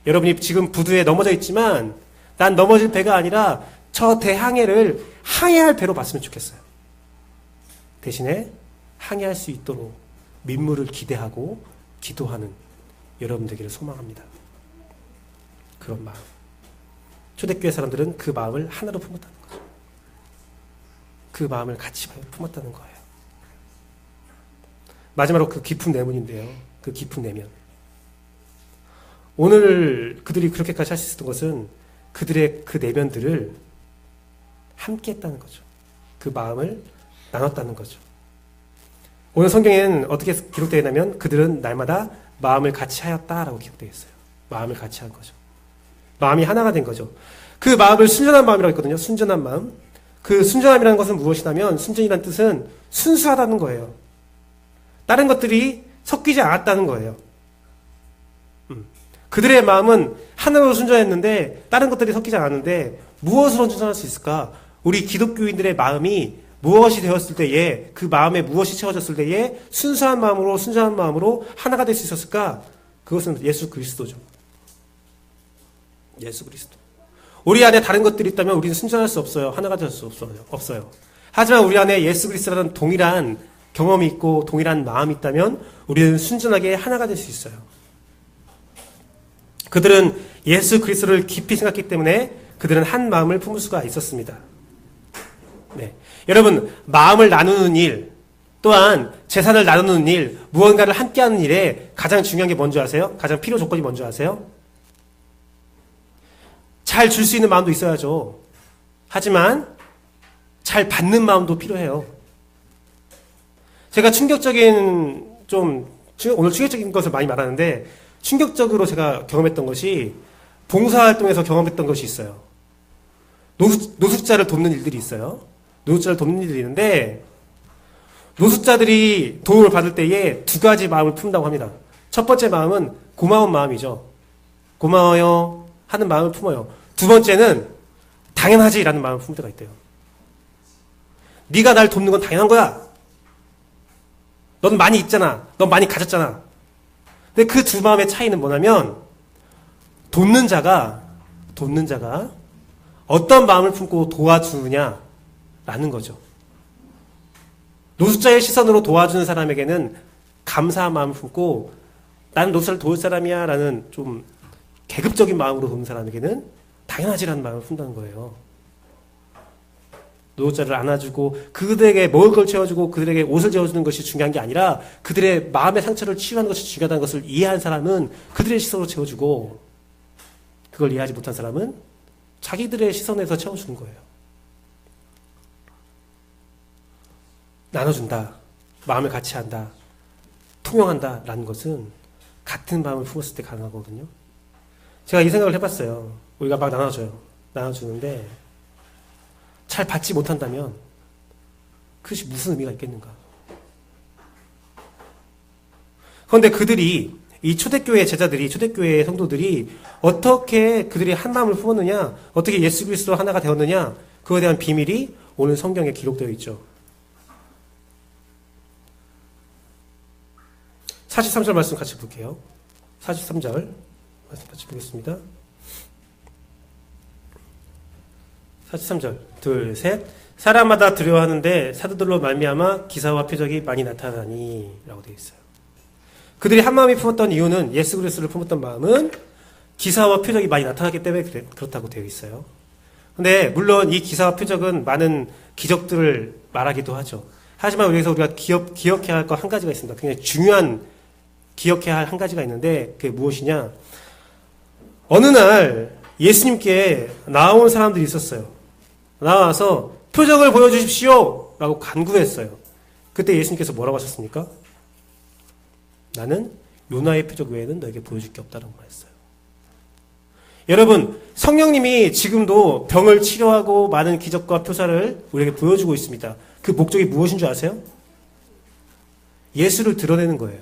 S1: 여러분이 지금 부두에 넘어져 있지만 난 넘어질 배가 아니라 저 대항해를 항해할 배로 봤으면 좋겠어요. 대신에 항해할 수 있도록 민물을 기대하고 기도하는 여러분 되기를 소망합니다. 그런 마음. 초대교회 사람들은 그 마음을 하나로 품었다는 거죠. 그 마음을 같이 품었다는 거예요. 마지막으로 그 깊은 내면인데요. 그 깊은 내면. 오늘 그들이 그렇게까지 할 수 있었던 것은 그들의 그 내면들을 함께 했다는 거죠. 그 마음을 나눴다는 거죠. 오늘 성경에는 어떻게 기록되어 있냐면 그들은 날마다 마음을 같이 하였다라고 기록되어 있어요. 마음을 같이 한 거죠. 마음이 하나가 된 거죠. 그 마음을 순전한 마음이라고 했거든요. 순전한 마음. 그 그 순전함이라는 것은 무엇이냐면 순전이라는 뜻은 순수하다는 거예요. 다른 것들이 섞이지 않았다는 거예요. 그들의 마음은 하나로 순전했는데 다른 것들이 섞이지 않았는데 무엇으로 순전할 수 있을까? 우리 기독교인들의 마음이 무엇이 되었을 때에 그 마음에 무엇이 채워졌을 때에 순수한 마음으로 순전한 마음으로 하나가 될 수 있었을까? 그것은 예수 그리스도죠. 예수 그리스도. 우리 안에 다른 것들이 있다면 우리는 순전할 수 없어요. 하나가 될 수 없어요. 하지만 우리 안에 예수 그리스도라는 동일한 경험이 있고 동일한 마음이 있다면 우리는 순전하게 하나가 될 수 있어요. 그들은 예수 그리스도를 깊이 생각했기 때문에 그들은 한 마음을 품을 수가 있었습니다. 네. 여러분, 마음을 나누는 일, 또한 재산을 나누는 일, 무언가를 함께하는 일에 가장 중요한 게 뭔지 아세요? 가장 필요 조건이 뭔지 아세요? 잘 줄 수 있는 마음도 있어야죠. 하지만 잘 받는 마음도 필요해요. 제가 오늘 충격적인 것을 많이 말하는데 충격적으로 제가 경험했던 것이 봉사활동에서 경험했던 것이 있어요. 노숙자를 돕는 일들이 있어요. 노숙자를 돕는 일들이 있는데 노숙자들이 도움을 받을 때에 두 가지 마음을 품는다고 합니다. 첫 번째 마음은 고마운 마음이죠. 고마워요 하는 마음을 품어요. 두 번째는 당연하지 라는 마음을 품을 때가 있대요. 네가 날 돕는 건 당연한 거야. 넌 많이 있잖아. 넌 많이 가졌잖아. 근데 그 두 마음의 차이는 뭐냐면 돕는 자가 어떤 마음을 품고 도와주느냐라는 거죠. 노숙자의 시선으로 도와주는 사람에게는 감사한 마음을 품고 나는 노숙자를 도울 사람이야 라는 좀 계급적인 마음으로 돕는 사람에게는 당연하지라는 마음을 품다는 거예요. 노숙자를 안아주고 그들에게 먹을 걸 채워주고 그들에게 옷을 채워주는 것이 중요한 게 아니라 그들의 마음의 상처를 치유하는 것이 중요하다는 것을 이해한 사람은 그들의 시선으로 채워주고 그걸 이해하지 못한 사람은 자기들의 시선에서 채워주는 거예요. 나눠준다, 마음을 같이 한다, 통용한다 라는 것은 같은 마음을 품었을 때 가능하거든요. 제가 이 생각을 해봤어요. 우리가 막 나눠주는데 잘 받지 못한다면 그것이 무슨 의미가 있겠는가. 그런데 그들이 이 초대교회 제자들이 초대교회 성도들이 어떻게 그들이 한 마음을 품었느냐, 어떻게 예수 그리스도 하나가 되었느냐, 그거에 대한 비밀이 오늘 성경에 기록되어 있죠. 43절 말씀 같이 볼게요. 43절 말씀 같이 보겠습니다. 43절 둘, 셋. 사람마다 두려워하는데 사도들로 말미암아 기사와 표적이 많이 나타나니 라고 되어 있어요. 그들이 한 마음이 품었던 이유는 예수 그리스도를 품었던 마음은 기사와 표적이 많이 나타나기 때문에 그렇다고 되어 있어요. 근데 물론 이 기사와 표적은 많은 기적들을 말하기도 하죠. 하지만 여기서 우리가 기억해야 할 거 한 가지가 있습니다. 굉장히 중요한 기억해야 할 한 가지가 있는데 그게 무엇이냐. 어느 날 예수님께 나온 사람들이 있었어요. 나와서 표적을 보여주십시오 라고 간구했어요. 그때 예수님께서 뭐라고 하셨습니까? 나는 요나의 표적 외에는 너에게 보여줄 게 없다라고 말했어요. 여러분, 성령님이 지금도 병을 치료하고 많은 기적과 표사를 우리에게 보여주고 있습니다. 그 목적이 무엇인 줄 아세요? 예수를 드러내는 거예요.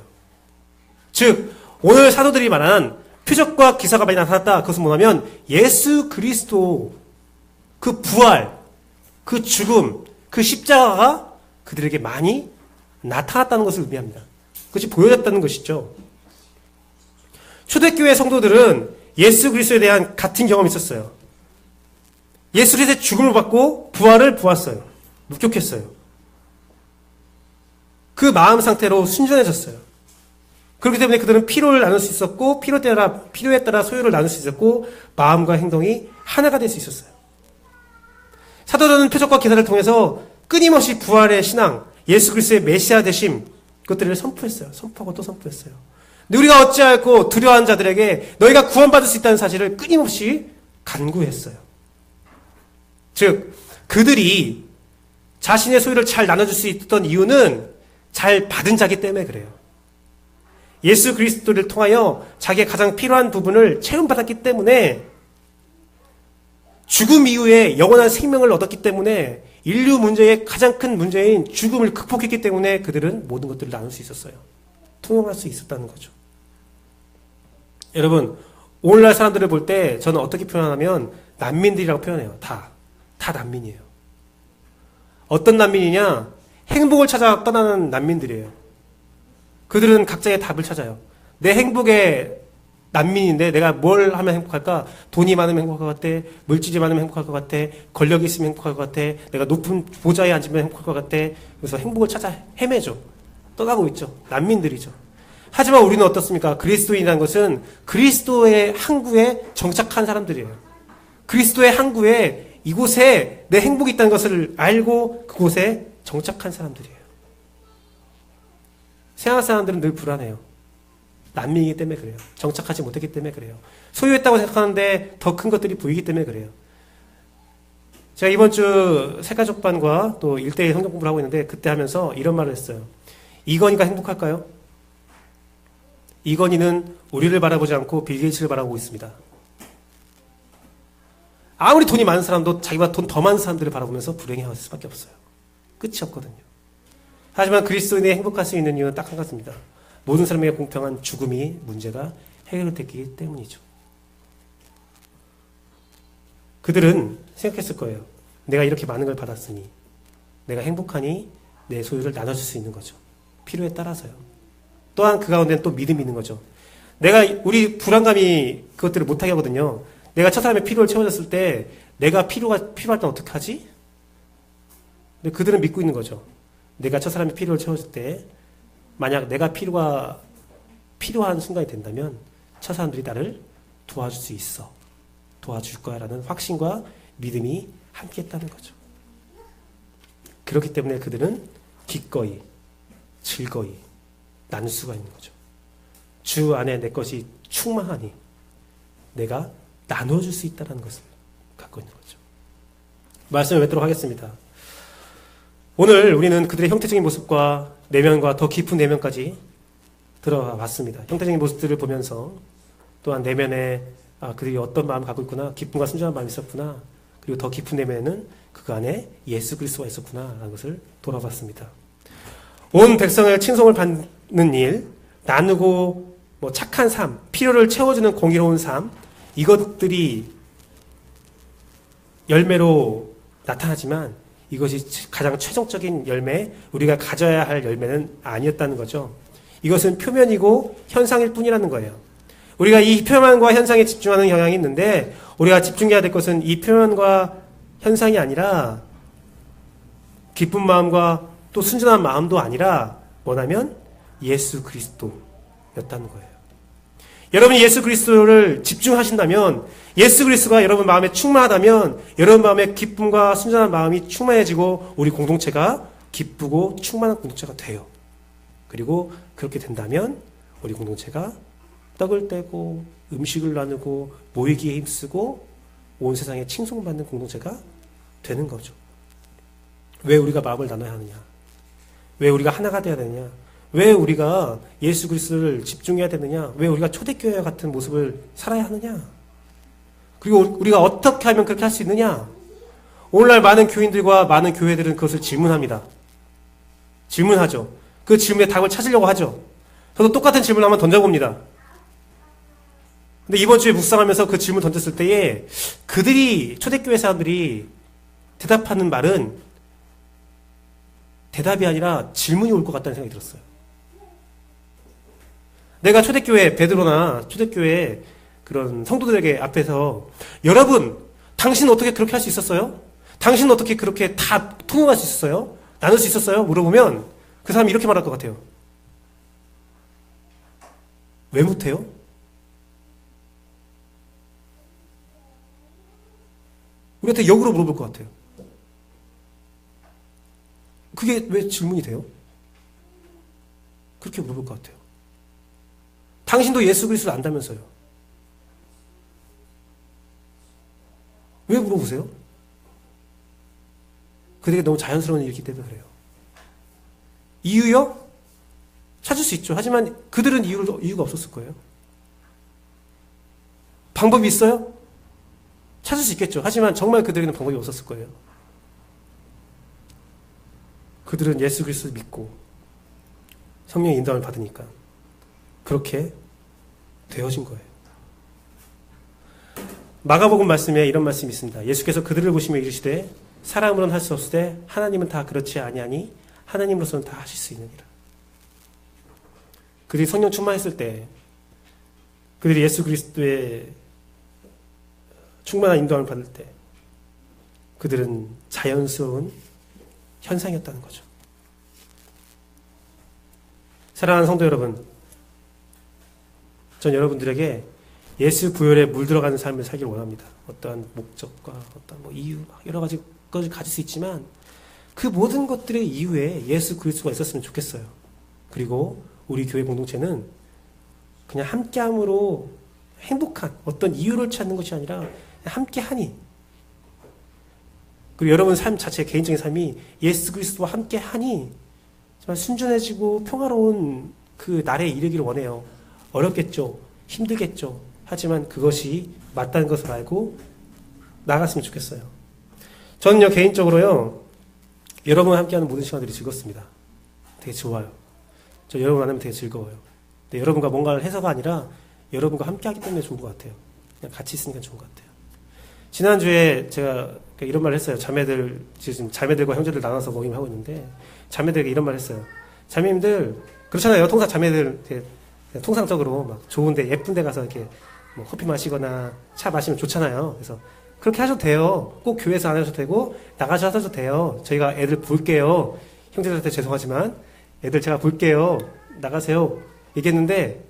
S1: 즉 오늘 사도들이 말한 표적과 기사가 많이 나타났다. 그것은 뭐냐면 예수 그리스도 그 부활, 그 죽음, 그 십자가가 그들에게 많이 나타났다는 것을 의미합니다. 그것이 보여졌다는 것이죠. 초대교회 성도들은 예수 그리스도에 대한 같은 경험이 있었어요. 예수 그리스도의 죽음을 받고 부활을 보았어요. 목격했어요. 그 마음 상태로 순전해졌어요. 그렇기 때문에 그들은 필요를 나눌 수 있었고 필요에 따라 소유를 나눌 수 있었고 마음과 행동이 하나가 될 수 있었어요. 사도들은 표적과 기사를 통해서 끊임없이 부활의 신앙, 예수 그리스도의 메시아 되심 그것들을 선포했어요. 선포하고 또 선포했어요. 근데 우리가 어찌하였고 두려워하는 자들에게 너희가 구원받을 수 있다는 사실을 끊임없이 간구했어요. 즉 그들이 자신의 소유를 잘 나눠줄 수 있었던 이유는 잘 받은 자기 때문에 그래요. 예수 그리스도를 통하여 자기의 가장 필요한 부분을 채움받았기 때문에 죽음 이후에 영원한 생명을 얻었기 때문에 인류 문제의 가장 큰 문제인 죽음을 극복했기 때문에 그들은 모든 것들을 나눌 수 있었어요. 통용할 수 있었다는 거죠. 여러분, 오늘날 사람들을 볼 때 저는 어떻게 표현하면 난민들이라고 표현해요. 다 난민이에요. 어떤 난민이냐? 행복을 찾아 떠나는 난민들이에요. 그들은 각자의 답을 찾아요. 내 행복의 난민인데 내가 뭘 하면 행복할까? 돈이 많으면 행복할 것 같아. 물질이 많으면 행복할 것 같아. 권력이 있으면 행복할 것 같아. 내가 높은 보좌에 앉으면 행복할 것 같아. 그래서 행복을 찾아 헤매죠. 떠나고 있죠. 난민들이죠. 하지만 우리는 어떻습니까? 그리스도인이라는 것은 그리스도의 항구에 정착한 사람들이에요. 그리스도의 항구에 이곳에 내 행복이 있다는 것을 알고 그곳에 정착한 사람들이에요. 세상 사람들은 늘 불안해요. 난민이기 때문에 그래요. 정착하지 못했기 때문에 그래요. 소유했다고 생각하는데 더 큰 것들이 보이기 때문에 그래요. 제가 이번 주 새가족반과 또 1대1 성경 공부를 하고 있는데 그때 하면서 이런 말을 했어요. 이건희가 행복할까요? 이건희는 우리를 바라보지 않고 빌 게이츠를 바라보고 있습니다. 아무리 돈이 많은 사람도 자기보다 돈 더 많은 사람들을 바라보면서 불행해할 수밖에 없어요. 끝이 없거든요. 하지만 그리스도인이 행복할 수 있는 이유는 딱 한 가지입니다. 모든 사람에게 공평한 죽음이 문제가 해결됐기 때문이죠. 그들은 생각했을 거예요. 내가 이렇게 많은 걸 받았으니 내가 행복하니 내 소유를 나눠줄 수 있는 거죠. 필요에 따라서요. 또한 그 가운데는 또 믿음이 있는 거죠. 우리 불안감이 그것들을 못하게 하거든요. 내가 저 사람의 필요를 채워줬을 때 내가 필요할 땐 어떻게 하지? 근데 그들은 믿고 있는 거죠. 내가 저 사람의 필요를 채워줄 때 만약 내가 필요한 순간이 된다면 저 사람들이 나를 도와줄 수 있어. 도와줄 거야 라는 확신과 믿음이 함께 했다는 거죠. 그렇기 때문에 그들은 기꺼이 즐거이 나눌 수가 있는 거죠. 주 안에 내 것이 충만하니 내가 나눠줄 수 있다는 것을 갖고 있는 거죠. 말씀을 맺도록 하겠습니다. 오늘 우리는 그들의 형태적인 모습과 내면과 더 깊은 내면까지 들어가 봤습니다. 형태적인 모습들을 보면서 또한 내면에 그들이 어떤 마음을 갖고 있구나, 기쁨과 순전한 마음이 있었구나, 그리고 더 깊은 내면에는 그 안에 예수 그리스도가 있었구나 라는 것을 돌아봤습니다. 온 백성의 칭송을 받는 일, 나누고 착한 삶, 필요를 채워주는 공의로운 삶, 이것들이 열매로 나타나지만 이것이 가장 최종적인 열매, 우리가 가져야 할 열매는 아니었다는 거죠. 이것은 표면이고 현상일 뿐이라는 거예요. 우리가 이 표면과 현상에 집중하는 경향이 있는데 우리가 집중해야 될 것은 이 표면과 현상이 아니라 기쁜 마음과 또 순전한 마음도 아니라 뭐냐면 예수 그리스도였다는 거예요. 여러분이 예수 그리스도를 집중하신다면, 예수 그리스도가 여러분 마음에 충만하다면 여러분 마음에 기쁨과 순전한 마음이 충만해지고 우리 공동체가 기쁘고 충만한 공동체가 돼요. 그리고 그렇게 된다면 우리 공동체가 떡을 떼고 음식을 나누고 모이기에 힘쓰고 온 세상에 칭송받는 공동체가 되는 거죠. 왜 우리가 마음을 나눠야 하느냐? 왜 우리가 하나가 되어야 되느냐? 왜 우리가 예수 그리스도를 집중해야 되느냐? 왜 우리가 초대교회 같은 모습을 살아야 하느냐? 그리고 우리가 어떻게 하면 그렇게 할 수 있느냐? 오늘날 많은 교인들과 많은 교회들은 그것을 질문합니다. 질문하죠. 그 질문에 답을 찾으려고 하죠. 저도 똑같은 질문을 한번 던져봅니다. 근데 이번 주에 묵상하면서 그 질문 던졌을 때에 초대교회 사람들이 대답하는 말은 대답이 아니라 질문이 올 것 같다는 생각이 들었어요. 내가 초대교회 베드로나 초대교회 그런 성도들에게 앞에서 여러분, 당신은 어떻게 그렇게 할 수 있었어요? 당신은 어떻게 그렇게 다 통용할 수 있었어요? 나눌 수 있었어요? 물어보면 그 사람이 이렇게 말할 것 같아요. 왜 못해요? 우리한테 역으로 물어볼 것 같아요. 그게 왜 질문이 돼요? 그렇게 물어볼 것 같아요. 당신도 예수 그리스도를 안다면서요. 왜 물어보세요? 그들에게 너무 자연스러운 일이기 때문에 그래요. 이유요? 찾을 수 있죠. 하지만 그들은 이유가 없었을 거예요. 방법이 있어요? 찾을 수 있겠죠. 하지만 정말 그들에게는 방법이 없었을 거예요. 그들은 예수 그리스도를 믿고 성령의 인도함을 받으니까 그렇게 되어진 거예요. 마가복음 말씀에 이런 말씀이 있습니다. 예수께서 그들을 보시며 이르시되 사람으로는 할 수 없으되 하나님은 다 그렇지 아니하니 하나님으로서는 다 하실 수 있느니라. 그들이 성령 충만했을 때, 그들이 예수 그리스도의 충만한 인도함을 받을 때 그들은 자연스러운 현상이었다는 거죠. 사랑하는 성도 여러분, 전 여러분들에게 예수 구열에 물들어가는 삶을 살기를 원합니다. 어떠한 목적과 어떠한 이유, 여러 가지 것을 가질 수 있지만 그 모든 것들의 이유에 예수 그리스도가 있었으면 좋겠어요. 그리고 우리 교회 공동체는 그냥 함께함으로 행복한 어떤 이유를 찾는 것이 아니라 함께하니, 그리고 여러분 삶 자체, 개인적인 삶이 예수 그리스도와 함께하니 정말 순전해지고 평화로운 그 날에 이르기를 원해요. 어렵겠죠. 힘들겠죠. 하지만 그것이 맞다는 것을 알고 나갔으면 좋겠어요. 저는요, 개인적으로요, 여러분과 함께하는 모든 시간들이 즐겁습니다. 되게 좋아요. 저 여러분 만나면 되게 즐거워요. 근데 여러분과 뭔가를 해서가 아니라 여러분과 함께하기 때문에 좋은 것 같아요. 그냥 같이 있으니까 좋은 것 같아요. 지난주에 제가 이런 말을 했어요. 지금 자매들과 형제들 나눠서 모임을 하고 있는데 자매들에게 이런 말을 했어요. 자매님들 그렇잖아요. 통상 자매들 통상적으로 막 좋은데 예쁜 데 가서 이렇게 뭐 커피 마시거나 차 마시면 좋잖아요. 그래서 그렇게 하셔도 돼요. 꼭 교회에서 안 하셔도 되고 나가서 하셔도 돼요. 저희가 애들 볼게요. 형제들한테 죄송하지만 애들 제가 볼게요. 나가세요. 얘기했는데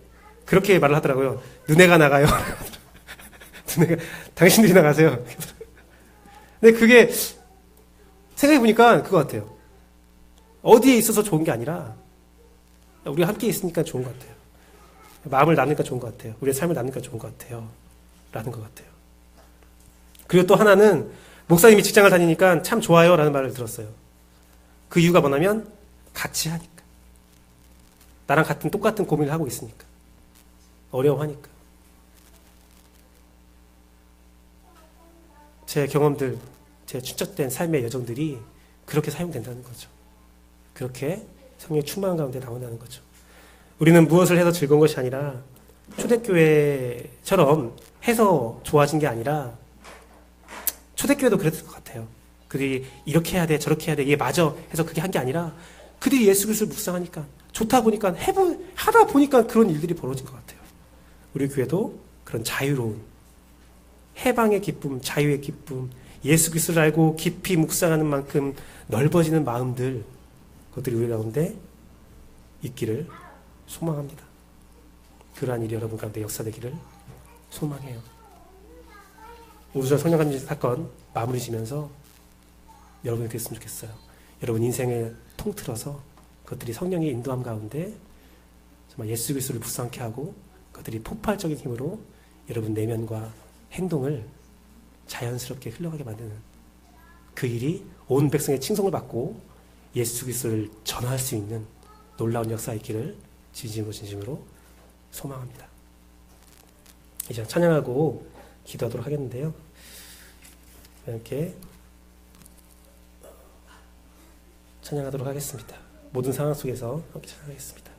S1: 그렇게 말을 하더라고요. 너네가 나가요. 너네가, 당신들이 나가세요. 근데 그게 생각해보니까 그거 같아요. 어디에 있어서 좋은 게 아니라 우리가 함께 있으니까 좋은 것 같아요. 마음을 나누니까 좋은 것 같아요. 우리의 삶을 나누니까 좋은 것 같아요. 라는 것 같아요. 그리고 또 하나는 목사님이 직장을 다니니까 참 좋아요 라는 말을 들었어요. 그 이유가 뭐냐면 같이 하니까. 나랑 똑같은 고민을 하고 있으니까. 어려워하니까. 제 경험들, 제 축적된 삶의 여정들이 그렇게 사용된다는 거죠. 그렇게 성령의 충만한 가운데 나온다는 거죠. 우리는 무엇을 해서 즐거운 것이 아니라 초대교회처럼 해서 좋아진 게 아니라 초대교회도 그랬을 것 같아요. 그들이 이렇게 해야 돼, 저렇게 해야 돼, 이게 맞아 해서 그게 한 게 아니라 그들이 예수 그리스도를 묵상하니까 좋다 보니까 하다 보니까 그런 일들이 벌어진 것 같아요. 우리 교회도 그런 자유로운 해방의 기쁨, 자유의 기쁨, 예수 그리스도를 알고 깊이 묵상하는 만큼 넓어지는 마음들, 그것들이 우리 가운데 있기를 소망합니다. 그러한 일이 여러분 가운데 역사되기를 소망해요. 우주전 성령감진 사건 마무리 지면서 여러분이 됐으면 좋겠어요. 여러분 인생을 통틀어서 그것들이 성령의 인도함 가운데 정말 예수 그리스도를 묵상케 하고 그것들이 폭발적인 힘으로 여러분 내면과 행동을 자연스럽게 흘러가게 만드는 그 일이 온 백성의 칭송을 받고 예수 그리스도를 전할 수 있는 놀라운 역사 있기를 진심으로 소망합니다. 이제 찬양하고 기도하도록 하겠는데요. 이렇게 찬양하도록 하겠습니다. 모든 상황 속에서 함께 찬양하겠습니다.